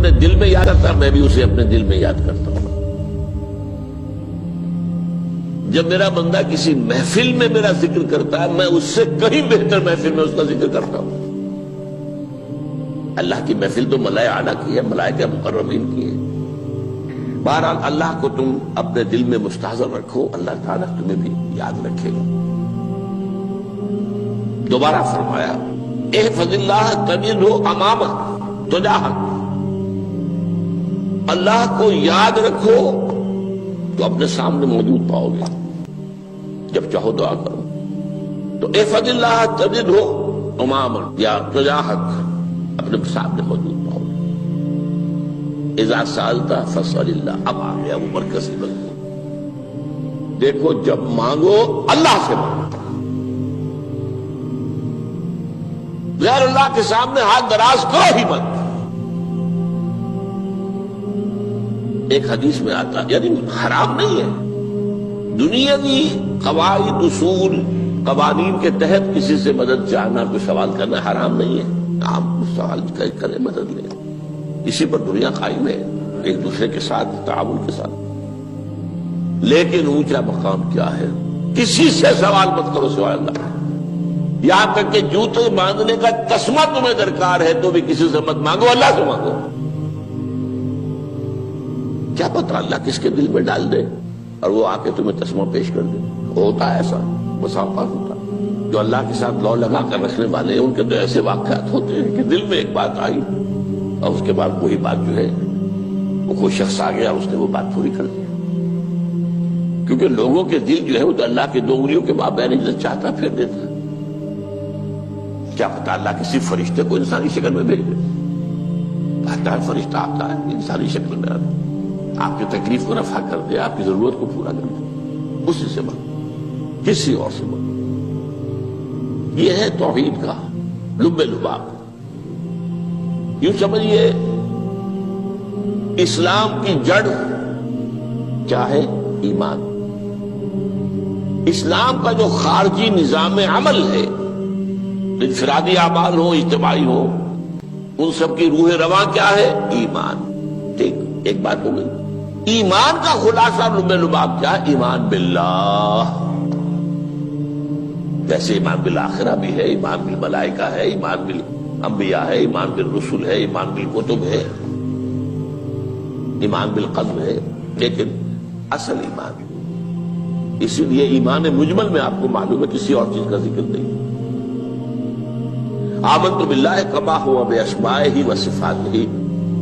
اپنے دل میں یاد کرتا میں بھی اسے اپنے دل میں یاد کرتا ہوں. جب میرا بندہ کسی محفل میں میرا ذکر کرتا ہے میں اس سے کہیں بہتر محفل میں اس کا ذکر کرتا ہوں. اللہ کی محفل تو ملائے اعلیٰ کی ہے، ملائکہ مقربین کی ہے. بہرحال اللہ کو تم اپنے دل میں مستحضر رکھو، اللہ تعالیٰ تمہیں بھی یاد رکھے گا. دوبارہ فرمایا احفظ اللہ تجدہ امامک تجاہک، اللہ کو یاد رکھو تو اپنے سامنے موجود پاؤ گے. جب چاہو دعا کرو تو احفظ اللہ تجدہ امامک یا تجاہک، اپنے سامنے موجود پاؤ گے. اذا سألت فاسأل اللہ، اب آ گیا وہ مرکزی مضمون. دیکھو جب مانگو اللہ سے مانگو، غیر اللہ کے سامنے ہاتھ دراز کرو ہی مت. ایک حدیث میں آتا یعنی حرام نہیں ہے، دنیاوی قواعد اصول قوانین کے تحت کسی سے مدد چاہنا، کوئی سوال کرنا حرام نہیں ہے. آپ سوال کریں، مدد لیں، اسی پر دنیا قائم ہے، ایک دوسرے کے ساتھ تعاون کے ساتھ. لیکن اونچا مقام کیا ہے؟ کسی سے سوال مت کرو سوائے اللہ. یہاں تک کہ جوتے باندھنے کا تسمہ تمہیں درکار ہے تو بھی کسی سے مت مانگو، اللہ سے مانگو. کیا پتہ اللہ کس کے دل میں ڈال دے اور وہ آ کے تمہیں تسمہ پیش کر دے. ہوتا ہے ایسا، مسافات ہوتا ہے. جو اللہ کے ساتھ لو لگا کر رکھنے والے ہیں ان کے تو ایسے واقعات ہوتے ہیں کہ دل میں ایک بات آئی اور اس کے بعد وہی بات جو ہے وہ کوئی شخص آ گیا اس نے وہ بات پوری کر دی. کیونکہ لوگوں کے دل جو ہے وہ تو اللہ کے دو انگلیوں کے مابین چاہتا پھر دیتا. کیا پتہ اللہ کسی فرشتے کو انسانی شکل میں بھیج دے. آتا ہے فرشتہ، آتا ہے انسانی شکل میں آتا ہے، آپ کی تکلیف کو رفع کر دے، آپ کی ضرورت کو پورا کر دے. اسی سے مانگو، کسی اور سے مانگو. یہ ہے توحید کا لب لباب. یوں سمجھیے اسلام کی جڑ کیا ہے؟ ایمان. اسلام کا جو خارجی نظام عمل ہے، انفرادی اعمال ہو اجتماعی ہو، ان سب کی روح رواں کیا ہے؟ ایمان. ٹھیک، ایک بات ہو گئی. ایمان کا خلاصہ لب لباب کیا ہے؟ ایمان باللہ. جیسے ایمان بالآخرہ بھی ہے، ایمان بالملائکہ ہے، ایمان بالانبیاء ہے، ایمان بالرسل ہے، ایمان بالکتب ہے، ایمان بالقلب ہے. لیکن اصل ایمان، اسی لیے ایمان مجمل میں آپ کو معلوم ہے کسی اور چیز کا ذکر نہیں. آمنت باللہ کما ہوا باسمائہ وصفاتہ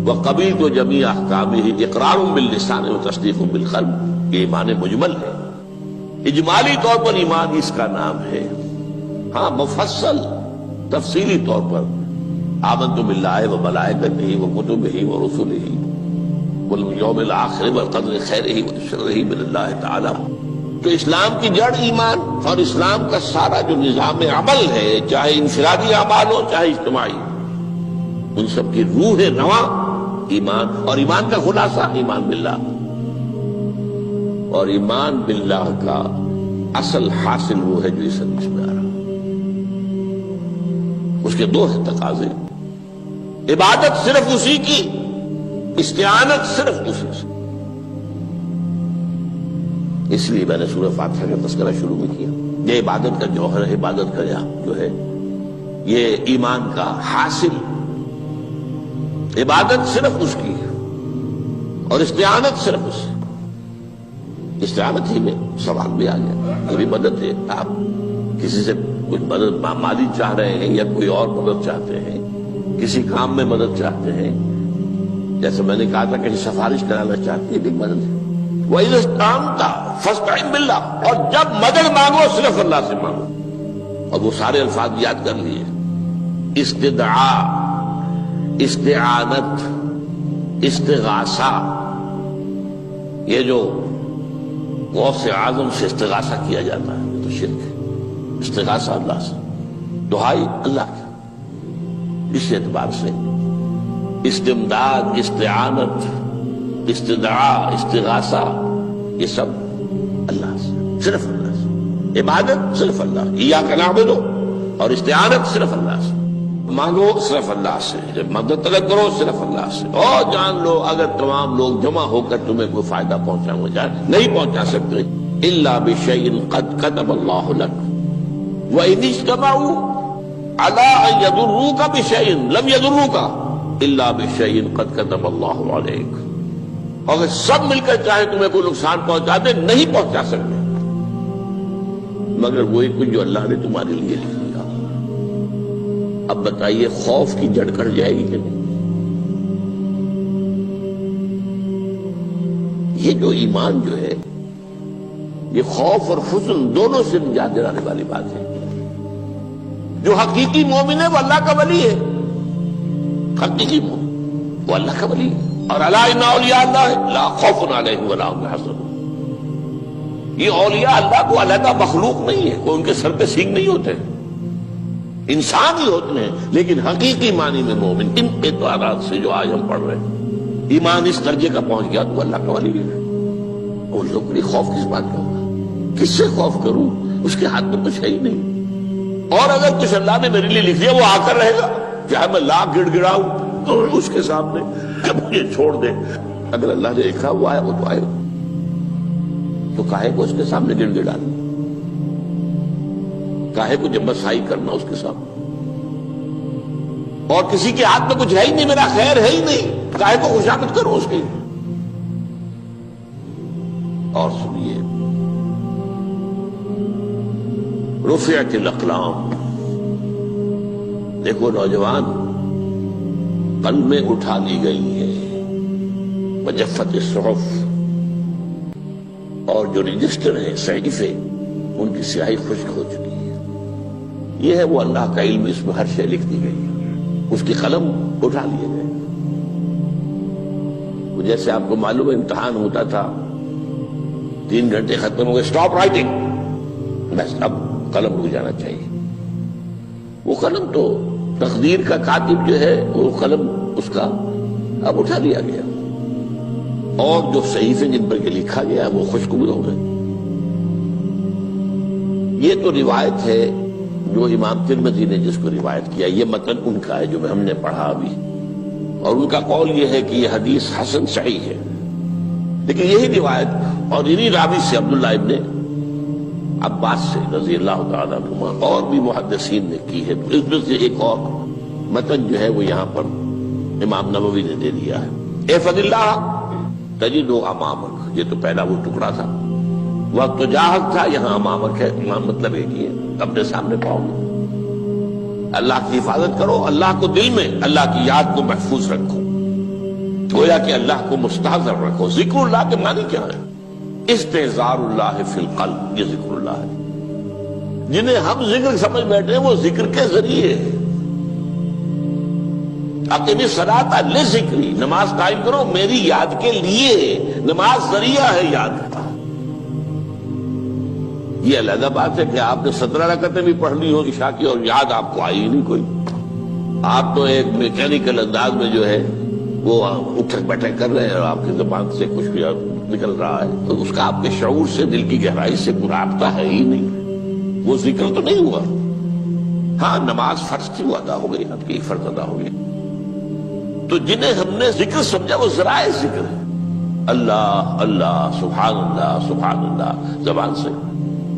وقبلت جمیع احکامہ اقرار باللسان وتصدیق بالقلب. یہ ایمان مجمل ہے. اجمالی طور پر ایمان اس کا نام ہے. ہاں مفصل تفصیلی طور پر آمنت باللہ وملائکتہ وکتبہ ورسلہ والیوم الآخر والقدر خیرہ وشرہ من اللہ تعالی. تو اسلام کی جڑ ایمان، اور اسلام کا سارا جو نظام عمل ہے، چاہے انفرادی اعمال ہو چاہے اجتماعی، ان سب کی روح رواں ایمان. اور ایمان کا خلاصہ ایمان باللہ. اور ایمان باللہ کا اصل حاصل وہ ہے جو اس حدیث میں آ رہا. اس کے دو تقاضے، عبادت صرف اسی کی، استعانت صرف اسی سے. اس لیے میں نے سورہ فاتحہ کا تذکرہ شروع میں کیا. یہ عبادت کا جوہر ہے، عبادت کا جو ہے یہ ایمان کا حاصل. عبادت صرف اس کی ہے اور استعانت صرف اس سے. استعانت ہی میں سوال بھی آ گیا، یہ بھی مدد ہے. آپ کسی سے کچھ مدد مالی چاہ رہے ہیں یا کوئی اور مدد چاہتے ہیں، کسی کام میں مدد چاہتے ہیں، جیسے میں نے کہا تھا کہ سفارش کرانا چاہتے ہیں، بھی مدد ہے. وَإِذَا اسْتَعَنْتَ فَاسْتَعِنْ بِاللَّهِ. اور جب مدد مانگو صرف اللہ سے مانگو. اور وہ سارے الفاظ یاد کر لیے: استدعاء، استعانت، استغاثہ. یہ جو غوث اعظم سے استغاثہ کیا جاتا ہے یہ تو شرک ہے. استغاثہ اللہ سے، دعائی اللہ کی. اس اعتبار سے استمداد، استعانت، استدعاء، استغاثہ، یہ سب اللہ سے، صرف اللہ سے. عبادت صرف اللہ، ایاک نعبد، اور استعانت صرف اللہ سے. مانگو صرف اللہ سے، جب مدد طلب کرو صرف اللہ سے، اور جان لو اگر تمام لوگ جمع ہو کر تمہیں کوئی فائدہ پہنچاؤں گے نہیں پہنچا سکتے، الا بشیء قد کتب اللہ لک وان اجتمعوا علی ان یضروک بشیء لم یضروک الا بشیء قد کتب اللہ علیک، اگر سب مل کر چاہے تمہیں کوئی نقصان پہنچا دے نہیں پہنچا سکتے مگر وہی کچھ جو اللہ نے تمہارے لیے لکھ دیا۔ اب بتائیے خوف کی جڑ کٹ جائے گی کہ نہیں؟ یہ جو ایمان جو ہے یہ خوف اور حزن دونوں سے نجات دلانے والی بات ہے۔ جو حقیقی مومن ہے وہ اللہ کا ولی ہے، حقیقی مومن وہ اللہ کا ولی ہے، اور الا ان اولیاء اللہ لا خوف علیہم ولا هم يحزنون۔ یہ اولیاء اللہ کو علیحدہ مخلوق نہیں ہے، کوئی ان کے سر پہ سینگ نہیں ہوتے، انسان ہی ہوتے ہیں، لیکن حقیقی معنی میں مومن ان اعتبارات سے جو آج ہم پڑھ رہے ہیں، ایمان اس درجے کا پہنچ گیا تو اللہ کا ولی ہے۔ اور لوگ بڑی خوف کس بات کا ہوگا؟ کس سے خوف کروں؟ اس کے ہاتھ میں کچھ ہے ہی نہیں، اور اگر کچھ اللہ نے میرے لیے لکھ دیا وہ آ کر رہے گا، چاہے میں لاکھ گڑ گڑاؤں اور اس کے سامنے کہ مجھے چھوڑ دے، اگر اللہ نے لکھا وہ آیا وہ تو آئے گا، تو کاہے کو اس کے سامنے گڑ گڑانا، کاہے کو جمبسائی کرنا اس کے سامنے؟ اور کسی کے ہاتھ میں کچھ ہے ہی نہیں، میرا خیر ہے ہی نہیں، کاہے کو خوشامد کرو اس کی؟ اور سنیے، رفعت الاقلام، دیکھو نوجوان، قلمیں اٹھا لی گئی ہیں، وجفت الصحف، اور جو رجسٹر ہیں صحیفے ان کی سیاہی خشک ہو چکی ہے۔ یہ ہے وہ اللہ کا علم، اس میں ہر شے لکھ دی گئی ہے، اس کی قلم اٹھا لیے گئے۔ جیسے آپ کو معلوم ہے امتحان ہوتا تھا، 3 گھنٹے ختم ہو گئے، اسٹاپ رائٹنگ، بس اب قلم رک جانا چاہیے۔ وہ قلم تو تقدیر کا کاتب جو ہے وہ قلم اس کا اب اٹھا لیا گیا، اور جو صحیفے جن پر کے لکھا گیا وہ خشک ہو گئے۔ یہ تو روایت ہے جو امام ترمذی نے جس کو روایت کیا، یہ متن ان کا ہے جو ہم نے پڑھا ابھی، اور ان کا قول یہ ہے کہ یہ حدیث حسن صحیح ہے، لیکن یہی روایت اور انہی راوی سے عبداللہ ابن عباس سے رضی اللہ تعالیٰ عنہما اور بھی محدثین نے کی ہے، تو اس میں سے ایک اور متن جو ہے وہ یہاں پر امام نووی نے دے دیا ہے۔ احفظ اللہ تجدہ امامک، یہ تو پہلا وہ ٹکڑا تھا، وقت تو جاہک تھا، یہاں امامک ہے، امام مطلب ایک ہی ہے، اپنے سامنے پاؤ گے۔ اللہ کی حفاظت کرو، اللہ کو دل میں، اللہ کی یاد کو محفوظ رکھو، گویا کہ اللہ کو مستحضر رکھو۔ ذکر اللہ کے معنی کیا ہے؟ استحضار اللہ فی القلب، یہ ذکر اللہ ہے۔ جنہیں ہم ذکر سمجھ بیٹھے ہیں وہ ذکر کے ذریعے اقیم الصلاۃ لذکری، نماز قائم کرو میری یاد کے لیے، نماز ذریعہ ہے یاد کا۔ یہ علیحدہ بات ہے کہ آپ نے 17 رکعتیں بھی پڑھ لی ہو عشاء کی اور یاد آپ کو آئی ہی نہیں کوئی، آپ تو ایک میکینیکل انداز میں جو ہے وہ اٹھک بیٹھک کر رہے ہیں اور آپ کی زبان سے کچھ بھی نکل رہا ہے، تو اس کا آپ کے شعور سے، دل کی گہرائی سے کوئی رابطہ ہے ہی نہیں، وہ ذکر تو نہیں ہوا۔ ہاں نماز فرض تھی وہ ادا ہو گئی، آپ کی فرض ادا ہو گئی۔ تو جنہیں ہم نے ذکر سمجھا وہ ذرائع ذکر ہے، اللہ اللہ سبحان اللہ زبان سے،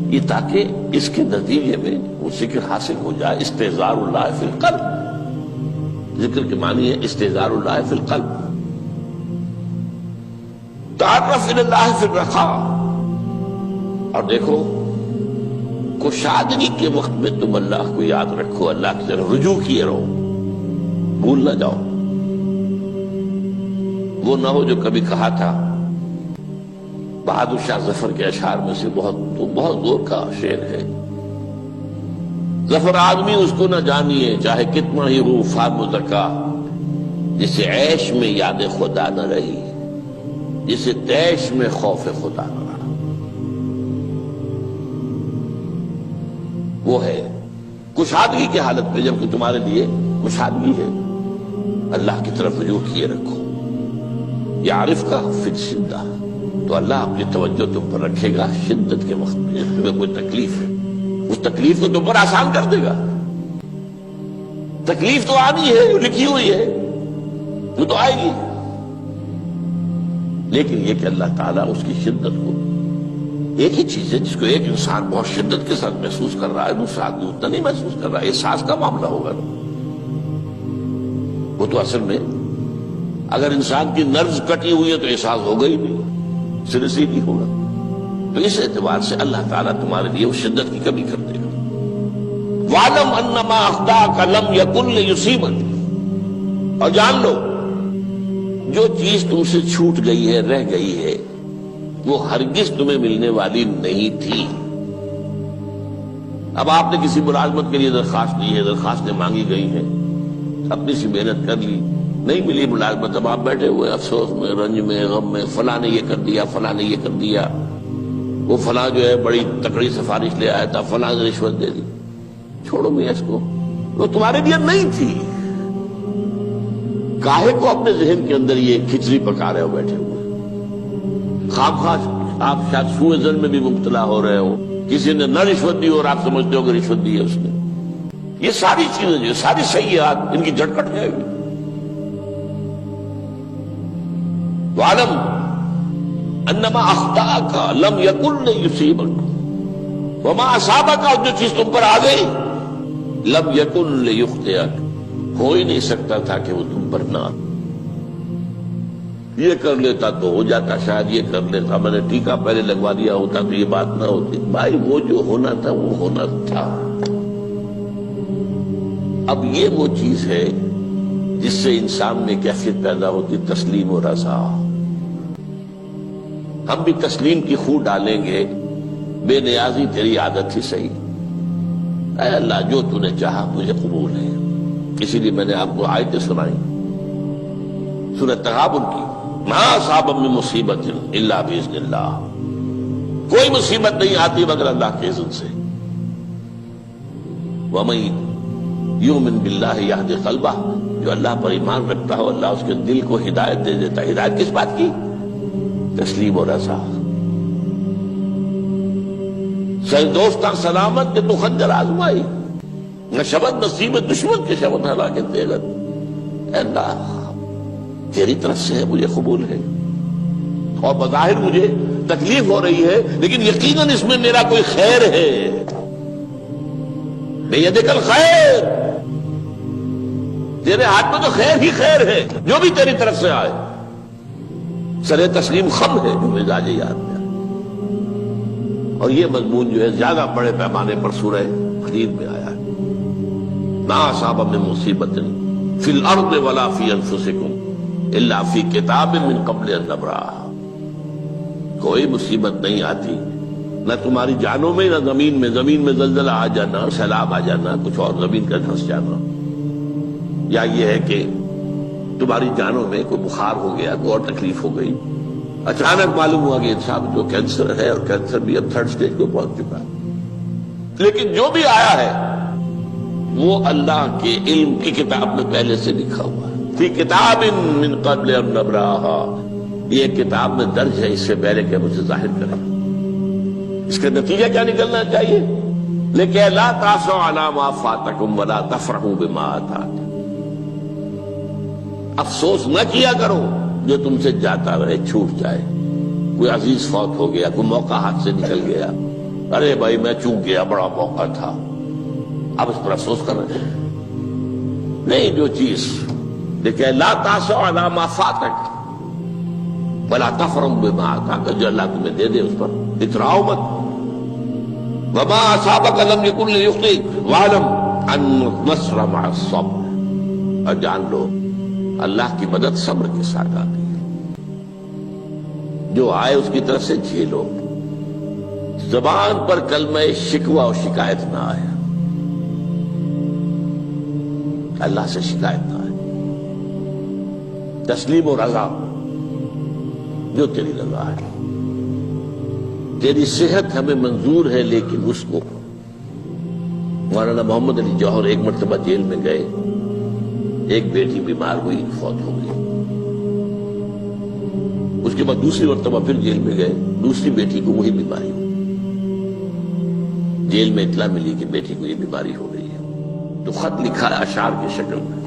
یہ تاکہ اس کے نتیجے میں وہ ذکر حاصل ہو جائے۔ استحضار اللہ فی القلب، ذکر کے معنی ہے استحضار اللہ فی القلب۔ تعرف الی اللہ فی الرخاء، اور دیکھو کشادگی کے وقت میں تم اللہ کو یاد رکھو، اللہ کی طرف رجوع کیے رہو، بھول نہ جاؤ۔ وہ نہ ہو جو کبھی کہا تھا، بہادر شاہ ظفر کے اشعار میں سے بہت زور کا شعر ہے، ظفر آدمی اس کو نہ جانیے چاہے کتنا ہی ہو فام و زکا، جسے عیش میں یاد خدا نہ رہی، جسے تیش میں خوف خدا نہ رہا۔ وہ ہے کشادگی کی حالت میں، جبکہ تمہارے لیے کشادگی ہے، اللہ کی طرف رجوع کیے رکھو۔ یعرف کا فی الشدہ، تو اللہ اپنی توجہ تم پر رکھے گا شدت کے وقت میں، جب تمہیں کوئی تکلیف ہے اس تکلیف کو تم پر آسان کر دے گا۔ تکلیف تو آنی ہے، جو لکھی ہوئی ہے وہ تو آئے گی، لیکن یہ کہ اللہ تعالیٰ اس کی شدت کو، ایک ہی چیز ہے جس کو ایک انسان بہت شدت کے ساتھ محسوس کر رہا ہے، دوسرا آدمی اتنا نہیں محسوس کر رہا ہے، احساس کا معاملہ ہوگا نا۔ وہ تو اصل میں اگر انسان کی نرز کٹی ہوئی ہے تو احساس ہوگا ہی نہیں، سرے سے نہیں ہوگا۔ تو اس اعتبار سے اللہ تعالیٰ تمہارے لیے اس شدت کی کمی کر دے گا۔ وَاعْلَمْ أَنَّمَا أَخْطَأَكَ لَمْ يَكُنْ لِيُصِيبَكَ، اور جان لو جو چیز تم سے چھوٹ گئی ہے، رہ گئی ہے، وہ ہرگز تمہیں ملنے والی نہیں تھی۔ اب آپ نے کسی ملازمت کے لیے درخواست دی ہے، درخواستیں مانگی گئی ہیں، اپنی سی محنت کر لی، نہیں ملی ملازمت، اب آپ بیٹھے ہوئے افسوس میں، رنج میں، غم میں، فلاں نے یہ کر دیا، فلاں نے یہ کر دیا، وہ فلاں جو ہے بڑی تکڑی سفارش لے آیا تھا، فلاں نے رشوت دے دی۔ چھوڑو میاں اس کو، وہ تمہارے لیے نہیں تھی۔ کاہے کو اپنے ذہن کے اندر یہ کھچڑی پکا رہے ہو بیٹھے ہوئے؟ خواہ آپ شاید سوء ظن میں بھی مبتلا ہو رہے ہو، کسی نے نہ رشوت دی اور آپ سمجھتے ہو کہ رشوت دی ہے اس نے۔ یہ ساری چیزیں جو ساری سیئات، ان کی جڑ کٹ جائے گی۔ وَاعْلَمْ أَنَّمَا أَخْطَأَكَ لَمْ يَكُنْ لِيُصِيبَكَ وَمَا أَصَابَكَ، اور جو چیز تم پر آ گئی، لَمْ يَكُنْ لِيُخْطِئَكَ، ہو ہی نہیں سکتا تھا کہ وہ تم پر نہ آ۔ یہ کر لیتا تو ہو جاتا، شاید یہ کر لیتا، میں نے ٹیکا پہلے لگوا دیا ہوتا تو یہ بات نہ ہوتی۔ بھائی وہ جو ہونا تھا وہ ہونا تھا۔ اب یہ وہ چیز ہے جس سے انسان میں کیفیت پیدا ہوتی، تسلیم و رضا۔ ہم بھی تسلیم کی خو ڈالیں گے، بے نیازی تیری عادت ہی صحیح، اے اللہ جو تو نے چاہا مجھے قبول ہے۔ اسی لیے میں نے آپ کو آیتیں سنائی سورۃ تغابن کی، ما اصاب من مصیبت الا باذن اللہ، کوئی مصیبت نہیں آتی مگر اللہ کے اذن سے۔ وَمَن یؤمن باللہ یہد قلبہ، جو اللہ پر ایمان رکھتا ہو اللہ اس کے دل کو ہدایت دے دیتا ہے۔ ہدایت کس بات کی؟ تسلیم و رضا۔ سر دوستاں سلامت کہ تو خنجر آزمائی، نہ شبد نصیب دشمن کے شبد ہلاکت دے گا۔ اے اللہ تیری طرف سے ہے، مجھے قبول ہے، اور بظاہر مجھے تکلیف ہو رہی ہے لیکن یقیناً اس میں میرا کوئی خیر ہے۔ بیدک الخیر، تیرے ہاتھ میں تو خیر ہی خیر ہے، جو بھی تیری طرف سے آئے۔ سر تسلیم خم ہے جو مزاج یاد میں آئے۔ اور یہ مضمون جو ہے زیادہ بڑے پیمانے پر سورہ حدید میں آیا ہے۔ ما اصاب من مصیبت فی الارض ولا فی انفسکم الا فی کتاب من قبل ان نبرأہا، کوئی مصیبت نہیں آتی نہ تمہاری جانوں میں نہ زمین میں، زمین میں زلزلہ آ جانا، سیلاب آ جانا، کچھ اور زمین کا دھنس جانا، یا یہ ہے کہ تمہاری جانوں میں کوئی بخار ہو گیا، کوئی اور تکلیف ہو گئی، اچانک معلوم ہوا کہ صاحب جو کینسر ہے، اور کینسر بھی اب 3rd stage کو پہنچ چکا ہے، لیکن جو بھی آیا ہے وہ اللہ کے علم کی کتاب میں پہلے سے لکھا ہوا ہے۔ فی کتاب من قبل ان نبرأہا، یہ کتاب میں درج ہے اس سے پہلے کہ ہم اسے ظاہر کریں۔ اس کا نتیجہ کیا نکلنا چاہیے؟ لیکن لا تأسوا علی ما فاتکم ولا تفرحوا بما آتاکم، افسوس نہ کیا کرو جو تم سے جاتا رہے، چھوٹ جائے، کوئی عزیز فوت ہو گیا، کوئی موقع ہاتھ سے نکل گیا، ارے بھائی میں چوک گیا، بڑا موقع تھا، اب اس پر افسوس کر رہے ہیں۔ نہیں، جو چیز لیکن لا تأسوا علی ما فاتک ولا تفرحوا بما آتاک، جو اللہ تمہیں دے دے اس پر اتراؤ مت۔ وما اصابک لم یکن لیخطئک واعلم ان النصر مع الصبر، اور جان لو اللہ کی مدد صبر کے ساتھ آتی ہے، جو آئے اس کی طرف سے جھیلو، زبان پر کلمہ شکوہ اور شکایت نہ آئے، اللہ سے شکایت نہ آئے، تسلیم و رضا، جو تیری رضا ہے۔ تیری صحت ہمیں منظور ہے لیکن اس کو، مولانا محمد علی جوہر ایک مرتبہ جیل میں گئے، ایک بیٹی بیمار ہوئی، فوت ہو گئی، اس کے بعد دوسری مرتبہ پھر جیل میں گئے، دوسری بیٹی کو وہی بیماری ہوئی، جیل میں اطلاع ملی کہ بیٹی کو یہ بیماری ہو گئی ہے۔ تو خط لکھا ہے اشعار کی شکل میں،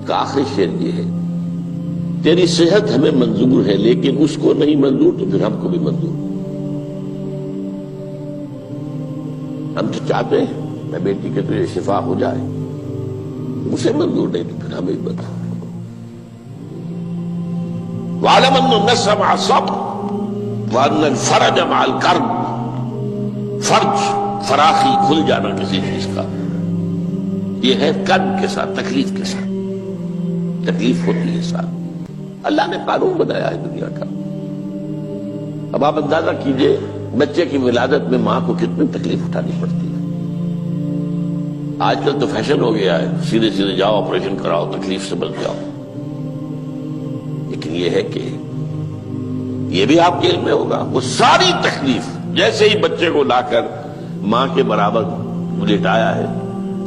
کا آخری شعر یہ ہے: تیری صحت ہمیں منظور ہے لیکن اس کو نہیں منظور تو پھر ہم کو بھی منظور۔ ہم تو چاہتے ہیں میں بیٹی کے تجھے شفا ہو جائے، اسے منظور نہیں تو پھر ہمیں بھی بتا۔ وَاعْلَمْ أَنَّ النَّصْرَ مَعَ الصَّبْرِ وَأَنَّ الْفَرَجَ مَعَ الْكَرْبِ۔ فرج، فراخی، کھل جانا کسی چیز کا، یہ ہے کرب کے ساتھ، تکلیف کے ساتھ، تکلیف ہوتی ہے ساتھ۔ اللہ نے قانون بنایا ہے دنیا کا۔ اب آپ اندازہ کیجئے بچے کی ولادت میں ماں کو کتنی تکلیف اٹھانی پڑتی ہے۔ آج کل تو فیشن ہو گیا ہے، سیدھے سیدھے جاؤ آپریشن کراؤ، تکلیف سے بچ جاؤ، لیکن یہ ہے کہ یہ بھی آپ کے علم میں ہوگا، وہ ساری تکلیف جیسے ہی بچے کو لا کر ماں کے برابر لٹایا ہے،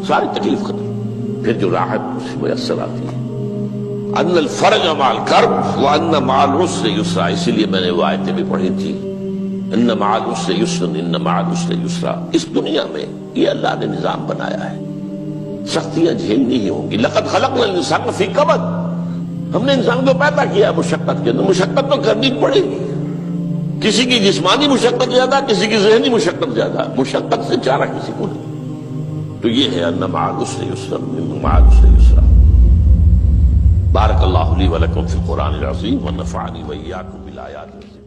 ساری تکلیف ختم، پھر جو راحت اس سے میسر آتی ہے۔ ان الفرج مع الکرب وان مع العسر یسرا، اسی لیے میں نے وہ آیتیں بھی پڑھی تھی، ان مع العسر یسرا ان مع العسر یسرا۔ اس دنیا میں یہ اللہ نے نظام بنایا ہے، سختیاں جھیلنی ہی ہوں گی۔ لقد خلقنا الانسان فی کبد، ہم نے انسان کو پیدا کیا مشقت کے اندر، مشقت تو کرنی پڑے گی۔ کسی کی جسمانی مشقت زیادہ، کسی کی ذہنی مشقت زیادہ، مشقت سے چارہ کسی کو نہیں۔ تو یہ ہے ان مع العسر یسرا ان مع العسر یسرا۔ بارک اللہ لی ولکم فی القرآن العظیم ونفعنی وإیاکم بالآیات الذکر۔